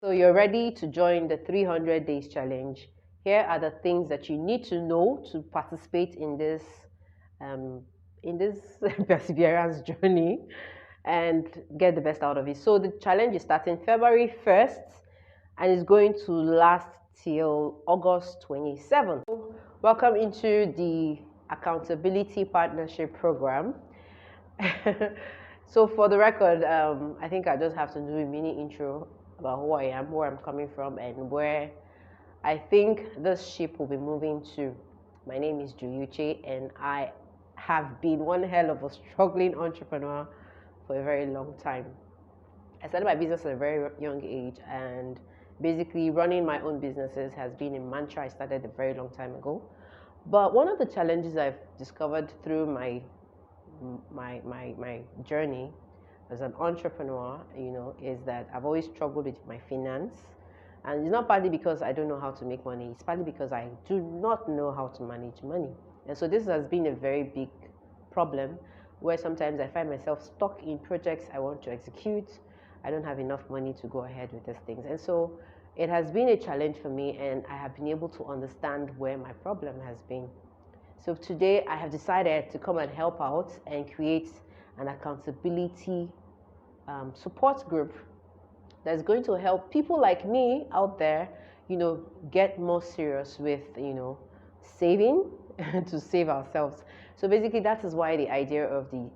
So you're ready to join the 300 days challenge. Here are the things that you need to know to participate um, in this perseverance journey and get the best out of it. So the challenge is starting February 1st and is going to last till August 27th. Welcome into the Accountability Partnership Program. So for the record, I think I just have to do a mini intro about who I am, where I'm coming from, and where I think this ship will be moving to. My name is Julie Uche, and I have been one hell of a struggling entrepreneur for a very long time. I started my business at a very young age, and basically running my own businesses has been a mantra I started a very long time ago. But one of the challenges I've discovered through my journey as an entrepreneur, is that I've always struggled with my finance. And it's not partly because I don't know how to make money, it's partly because I do not know how to manage money. And so this has been a very big problem where sometimes I find myself stuck in projects I want to execute. I don't have enough money to go ahead with these things. And so it has been a challenge for me, and I have been able to understand where my problem has been. So today I have decided to come and help out and create an accountability support group that's going to help people like me out there, get more serious with, saving to save ourselves. So basically that is why the idea of the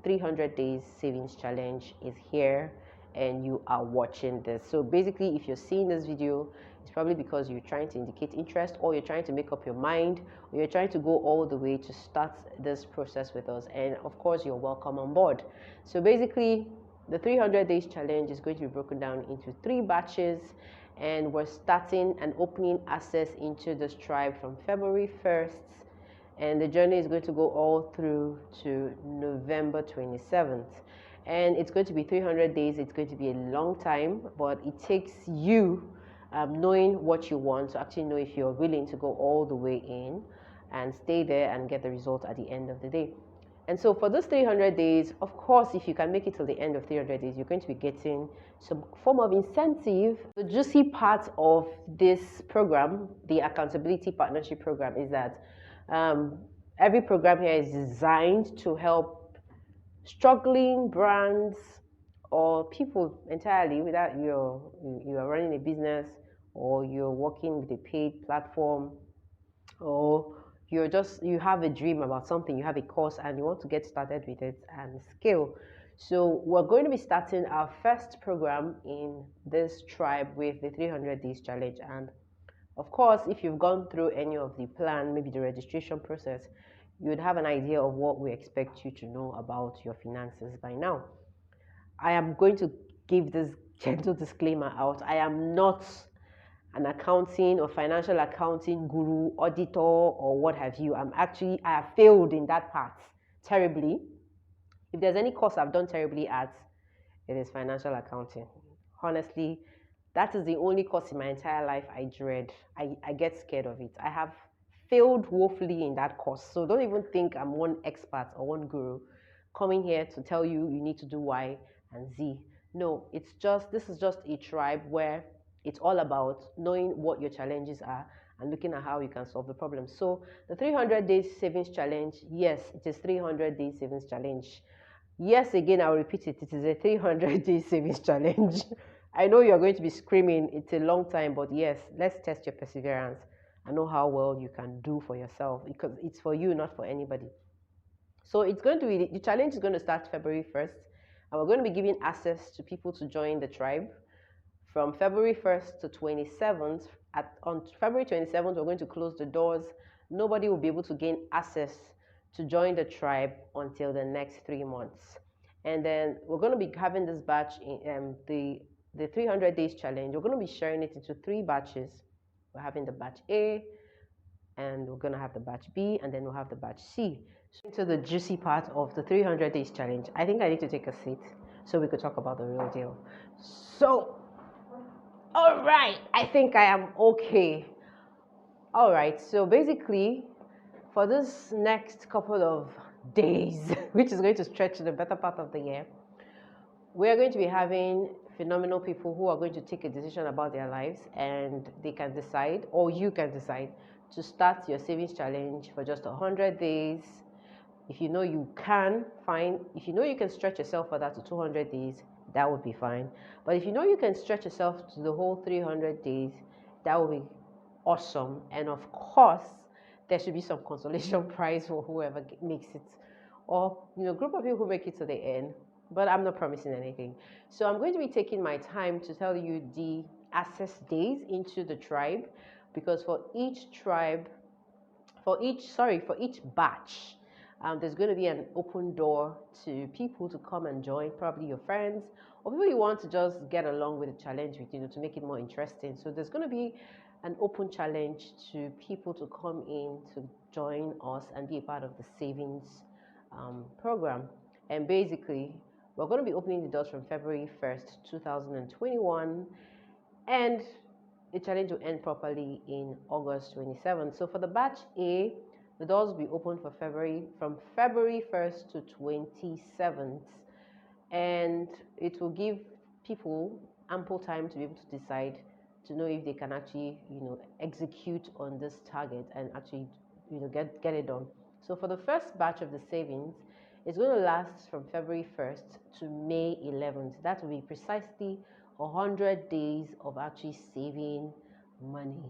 300 days savings challenge is here and you are watching this. So basically if you're seeing this video, it's probably because you're trying to indicate interest, or you're trying to make up your mind, or you're trying to go all the way to start this process with us. And of course, you're welcome on board. So basically, the 300 days challenge is going to be broken down into 3 batches, and we're starting and opening access into this tribe from February 1st. And the journey is going to go all through to November 27th. And it's going to be 300 days. It's going to be a long time, but it takes you knowing what you want to actually know if you're willing to go all the way in and stay there and get the result at the end of the day. And so for those 300 days, of course, if you can make it till the end of 300 days, you're going to be getting some form of incentive. The juicy part of this program, the Accountability Partnership Program, is that every program here is designed to help struggling brands or people entirely, whether you are running a business or you're working with a paid platform, or you have a dream about something, you have a course and you want to get started with it and scale. So we're going to be starting our first program in this tribe with the 300 days challenge. And of course, if you've gone through any of the plan, maybe the registration process, you would have an idea of what we expect you to know about your finances by now. I am going to give this gentle disclaimer out. I am not an accounting or financial accounting guru, auditor, or what have you. I have failed in that part terribly. If there's any course I've done terribly at, it is financial accounting. Honestly, that is the only course in my entire life I dread. I get scared of it. I have failed woefully in that course. So don't even think I'm one expert or one guru coming here to tell you need to do Y and Z. No, this is just a tribe where it's all about knowing what your challenges are and looking at how you can solve the problem. So the 300 days savings challenge, yes, it is 300 days savings challenge. Yes, again, I'll repeat it. It is a 300 days savings challenge. I know you're going to be screaming, it's a long time, but yes, let's test your perseverance and know how well you can do for yourself, because it's for you, not for anybody. So it's going to be, the challenge is going to start February 1st, and we're going to be giving access to people to join the tribe from February 1st to 27th. On February 27th, we're going to close the doors. Nobody will be able to gain access to join the tribe until the next 3 months. And then we're going to be having this batch in the 300 days challenge. We're going to be sharing it into 3 batches. We're having the batch A, and we're going to have the batch B, and then we'll have the batch C. So into the juicy part of the 300 days challenge, I think I need to take a seat so we could talk about the real deal. So, all right, I think I am okay. All right, so basically, for this next couple of days, which is going to stretch to the better part of the year, we are going to be having phenomenal people who are going to take a decision about their lives, and they can decide, or you can decide, to start your savings challenge for just 100 days. If you know you can, fine. If you know you can stretch yourself for that to 200 days, that would be fine. But if you know you can stretch yourself to the whole 300 days, that would be awesome. And of course, there should be some consolation prize for whoever makes it, or group of people who make it to the end. But I'm not promising anything. So I'm going to be taking my time to tell you the access days into the tribe, because for each tribe, for each batch, there's going to be an open door to people to come and join, probably your friends or people you want to just get along with the challenge with, to make it more interesting. So there's going to be an open challenge to people to come in to join us and be a part of the savings program. And basically, we're going to be opening the doors from February 1st, 2021, and the challenge will end properly in August 27th. So for the batch A, the doors will be open for from February 1st to 27th, and it will give people ample time to be able to decide, to know if they can actually execute on this target and actually get it done. So for the first batch of the savings, it's going to last from February 1st to May 11th. That will be precisely 100 days of actually saving money.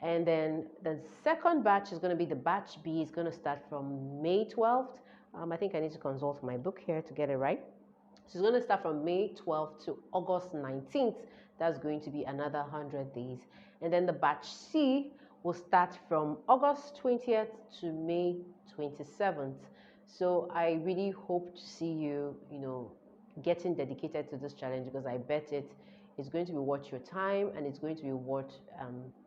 And then the second batch is going to be the batch B. Is going to start from May 12th. I think I need to consult my book here to get it right. So it's going to start from May 12th to August 19th. That's going to be another 100 days. And then the batch C will start from August 20th to May 27th. So I really hope to see you, getting dedicated to this challenge, because I bet it's going to be worth your time, and it's going to be worth,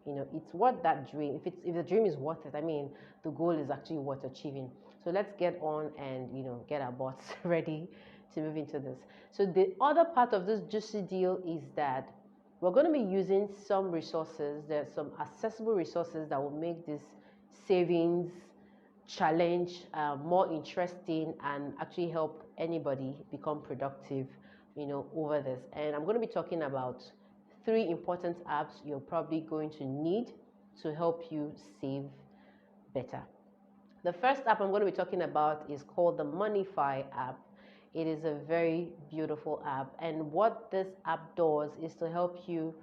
it's worth that dream. If the dream is worth it, I mean, the goal is actually worth achieving. So let's get on and, get our butts ready to move into this. So the other part of this juicy deal is that we're going to be using some resources. There's some accessible resources that will make this savings challenge more interesting and actually help anybody become productive, over this. And I'm going to be talking about 3 important apps you're probably going to need to help you save better. The first app I'm going to be talking about is called the MONEFY app. It is a very beautiful app, and what this app does is to help you,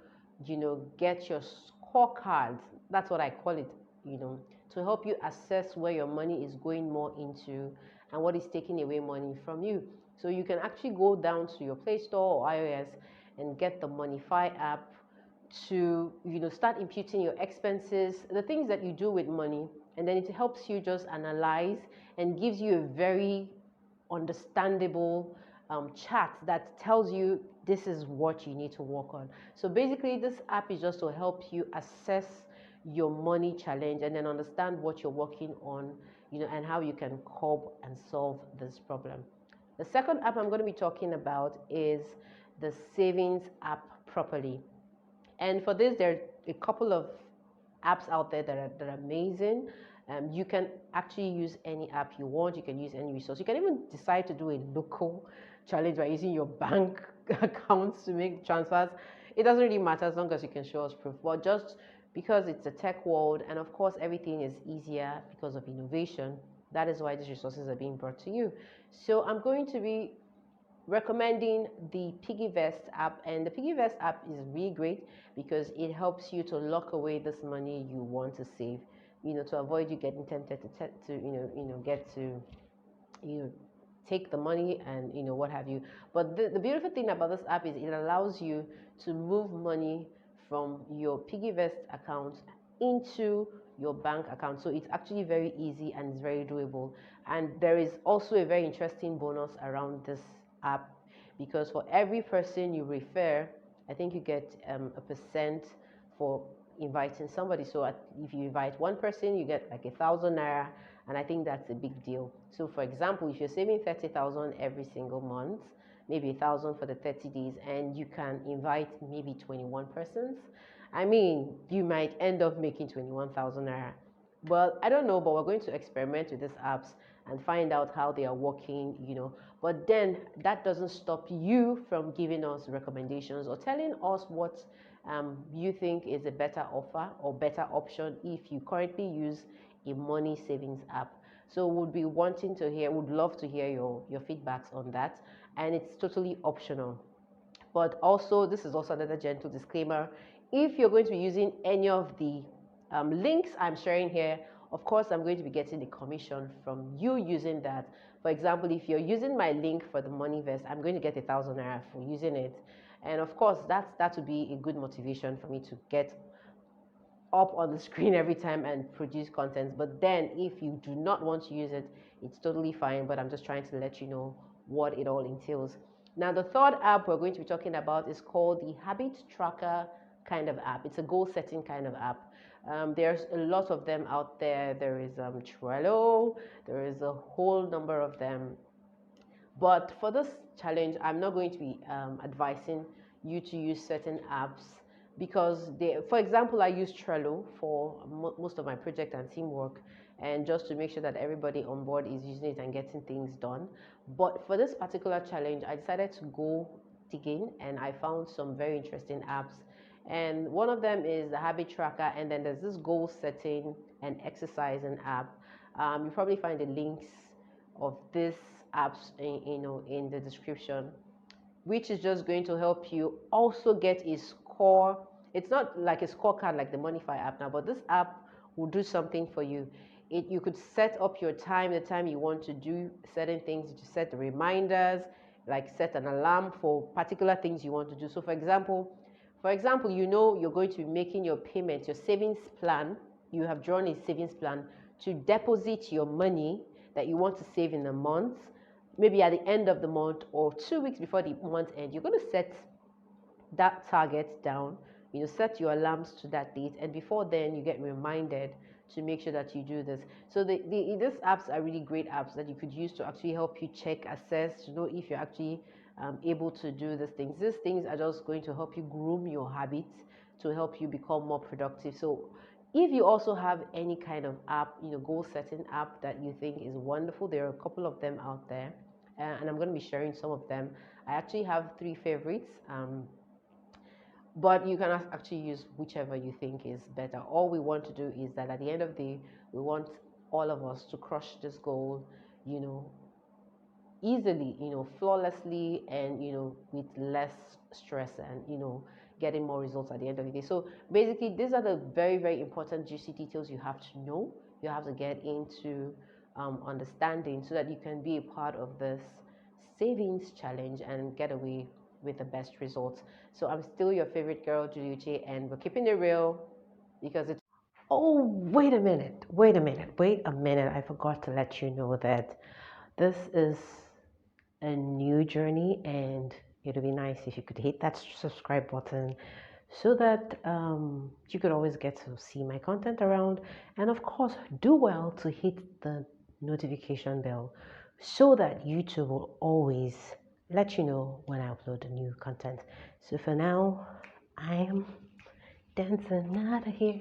get your scorecards. That's what I call it, to help you assess where your money is going more into and what is taking away money from you. So you can actually go down to your Play Store or iOS and get the MONEFY app to, start imputing your expenses, the things that you do with money, and then it helps you just analyze and gives you a very understandable chart that tells you this is what you need to work on. So basically, this app is just to help you assess your money challenge and then understand what you're working on, and how you can cope and solve this problem. The second app I'm going to be talking about is the savings app Properly. And for this, there are a couple of apps out there that are amazing. You can actually use any app you want. You can use any resource. You can even decide to do a local challenge by using your bank accounts to make transfers. It doesn't really matter as long as you can show us proof. But just because it's a tech world, and of course everything is easier because of innovation, that is why these resources are being brought to you. So I'm going to be recommending the PIGGYVEST app, and the PIGGYVEST app is really great because it helps you to lock away this money you want to save, to avoid you getting tempted to take the money and what have you. But the beautiful thing about this app is it allows you to move money from your PIGGYVEST account into your bank account. So it's actually very easy and it's very doable. And there is also a very interesting bonus around this app, because for every person you refer, I think you get a percent for inviting somebody. So if you invite one person, you get like 1,000 naira, and I think that's a big deal. So for example, if you're saving 30,000 every single month, maybe 1,000 for the 30 days, and you can invite maybe 21 persons, I mean, you might end up making 21,000 naira. Well, I don't know, but we're going to experiment with these apps and find out how they are working, But then that doesn't stop you from giving us recommendations or telling us what you think is a better offer or better option if you currently use a money savings app. So would be wanting to hear, would love to hear your feedbacks on that. And it's totally optional. But also, this is also another gentle disclaimer. If you're going to be using any of the links I'm sharing here, of course, I'm going to be getting a commission from you using that. For example, if you're using my link for the MONEFY, I'm going to get 1,000 naira for using it. And of course, that would be a good motivation for me to get up on the screen every time and produce content. But then if you do not want to use it, it's totally fine. But I'm just trying to let you know what it all entails. Now, the third app we're going to be talking about is called the Habit Tracker kind of app. It's a goal setting kind of app. There's a lot of them out there. There is Trello. There is a whole number of them. But for this challenge, I'm not going to be advising you to use certain apps because for example, I use Trello for most of my project and teamwork, and just to make sure that everybody on board is using it and getting things done. But for this particular challenge, I decided to go digging, and I found some very interesting apps. And one of them is the Habit Tracker, and then there's this goal setting and exercising app. You probably find the links of these apps in the description, which is just going to help you also get a score. It's not like a scorecard like the MONEFY app now, but this app will do something for you. You could set up your time, the time you want to do certain things. You set the reminders, like set an alarm for particular things you want to do. So for example, you know you're going to be making your payment, your savings plan. You have drawn a savings plan to deposit your money that you want to save in a month, maybe at the end of the month or 2 weeks before the month end. You're going to set that target down, set your alarms to that date, and before then you get reminded to make sure that you do this. So these apps are really great apps that you could use to actually help you check, assess, to know if you're actually able to do these things. These things are just going to help you groom your habits to help you become more productive. So if you also have any kind of app, goal setting app that you think is wonderful, there are a couple of them out there, and I'm going to be sharing some of them. I actually have 3 favorites. But you can actually use whichever you think is better. All we want to do is that at the end of the day, we want all of us to crush this goal, you know, easily, flawlessly, and, with less stress and, getting more results at the end of the day. So basically, these are the very, very important juicy details you have to know. You have to get into understanding so that you can be a part of this savings challenge and get away with the best results. So I'm still your favorite girl, Julie Uche, and we're keeping it real because it's. Oh, wait a minute. Wait a minute. Wait a minute. I forgot to let you know that this is a new journey, and it'd be nice if you could hit that subscribe button so that you could always get to see my content around. And of course, do well to hit the notification bell so that YouTube will always let you know when I upload new content. So for now, I am dancing out of here.